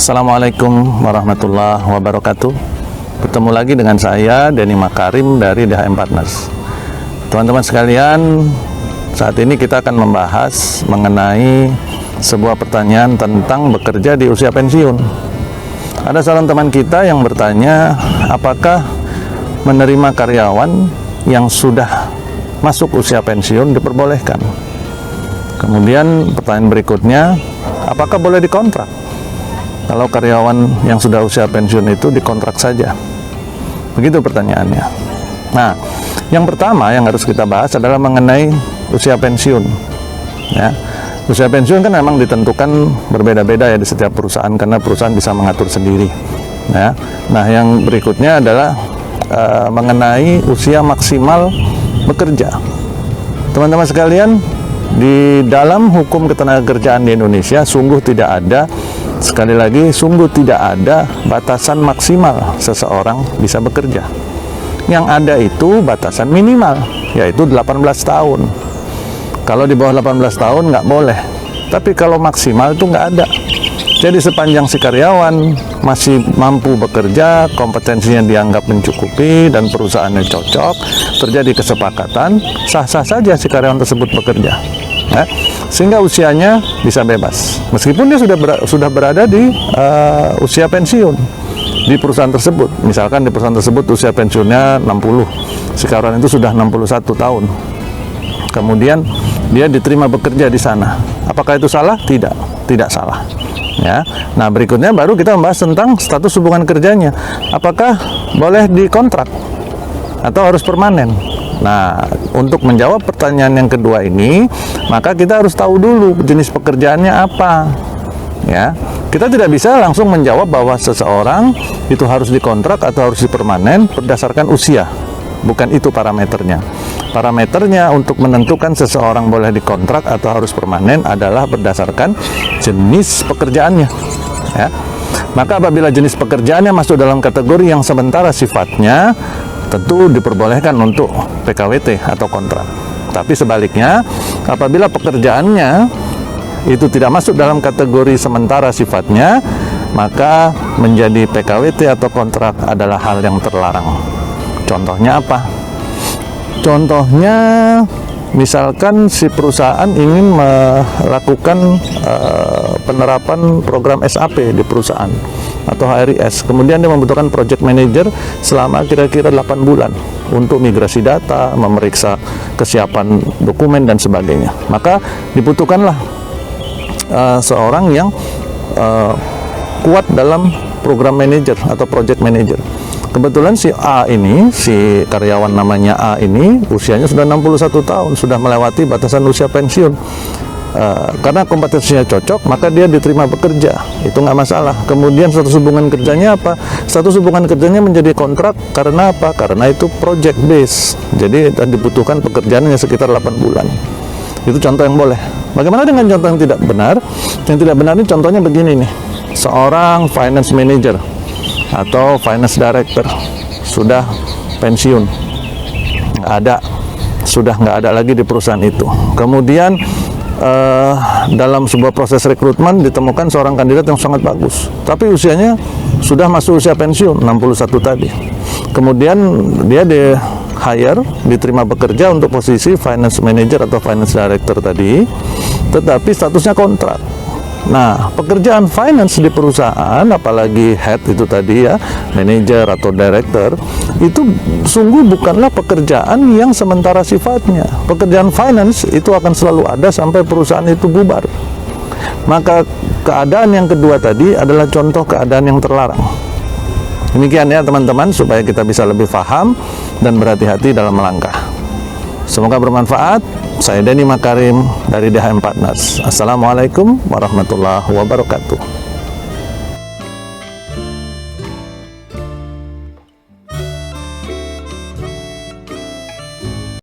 Assalamualaikum warahmatullahi wabarakatuh. Bertemu lagi dengan saya, Denny Makarim dari DHM Partners. Teman-teman sekalian, saat ini kita akan membahas mengenai sebuah pertanyaan tentang bekerja di usia pensiun. Ada seorang teman kita yang bertanya, apakah menerima karyawan yang sudah masuk usia pensiun diperbolehkan? Kemudian pertanyaan berikutnya, apakah boleh dikontrak? Kalau karyawan yang sudah usia pensiun itu dikontrak saja. Begitu pertanyaannya. Nah, yang pertama yang harus kita bahas adalah mengenai usia pensiun. Ya, usia pensiun kan memang ditentukan berbeda-beda ya di setiap perusahaan karena perusahaan bisa mengatur sendiri. Ya. Nah, yang berikutnya adalah mengenai usia maksimal bekerja. Teman-teman sekalian, di dalam hukum ketenagakerjaan di Indonesia sungguh tidak ada, sekali lagi, sungguh tidak ada batasan maksimal seseorang bisa bekerja. Yang ada itu batasan minimal, yaitu 18 tahun. Kalau di bawah 18 tahun nggak boleh, tapi kalau maksimal itu nggak ada. Jadi sepanjang si karyawan masih mampu bekerja, kompetensinya dianggap mencukupi, dan perusahaannya cocok, terjadi kesepakatan, sah-sah saja si karyawan tersebut bekerja. Ya, sehingga usianya bisa bebas meskipun dia sudah berada di usia pensiun di perusahaan tersebut. Misalkan di perusahaan tersebut usia pensiunnya 60, si karyawan itu sudah 61 tahun, kemudian dia diterima bekerja di sana. Apakah itu salah? Tidak salah. Ya. Nah, berikutnya baru kita membahas tentang status hubungan kerjanya. Apakah boleh dikontrak atau harus permanen? Nah, untuk menjawab pertanyaan yang kedua ini, maka kita harus tahu dulu jenis pekerjaannya apa. Ya, kita tidak bisa langsung menjawab bahwa seseorang itu harus dikontrak atau harus dipermanen berdasarkan usia. Bukan itu parameternya. Parameternya untuk menentukan seseorang boleh dikontrak atau harus permanen adalah berdasarkan jenis pekerjaannya. Ya. Maka apabila jenis pekerjaannya masuk dalam kategori yang sementara sifatnya, tentu diperbolehkan untuk PKWT atau kontrak. Tapi sebaliknya, apabila pekerjaannya itu tidak masuk dalam kategori sementara sifatnya, maka menjadi PKWT atau kontrak adalah hal yang terlarang. Contohnya apa? Contohnya, misalkan si perusahaan ingin melakukan penerapan program SAP di perusahaan atau HRIS, kemudian dia membutuhkan project manager selama kira-kira 8 bulan untuk migrasi data, memeriksa kesiapan dokumen dan sebagainya. Maka dibutuhkanlah seorang yang kuat dalam program manager atau project manager. Kebetulan si A ini, si karyawan namanya A ini, usianya sudah 61 tahun, sudah melewati batasan usia pensiun. Karena kompetensinya cocok, maka dia diterima bekerja, itu nggak masalah. Kemudian status hubungan kerjanya apa? Status hubungan kerjanya menjadi kontrak karena apa? Karena itu project base, jadi dibutuhkan pekerjaannya sekitar 8 bulan. Itu contoh yang boleh. Bagaimana dengan contoh yang tidak benar? Yang tidak benar ini contohnya begini nih, seorang finance manager atau finance director sudah pensiun, sudah nggak ada lagi di perusahaan itu. Kemudian dalam sebuah proses rekrutmen ditemukan seorang kandidat yang sangat bagus, tapi usianya sudah masuk usia pensiun 61 tadi. Kemudian dia diterima bekerja untuk posisi finance manager atau finance director tadi, tetapi statusnya kontrak. Nah, pekerjaan finance di perusahaan, apalagi head itu tadi ya, manager atau director, itu sungguh bukanlah pekerjaan yang sementara sifatnya. Pekerjaan finance itu akan selalu ada sampai perusahaan itu bubar. Maka keadaan yang kedua tadi adalah contoh keadaan yang terlarang. Demikian ya teman-teman, supaya kita bisa lebih paham dan berhati-hati dalam melangkah. Semoga bermanfaat. Saya Denny Makarim dari DHM Partners. Assalamualaikum warahmatullahi wabarakatuh.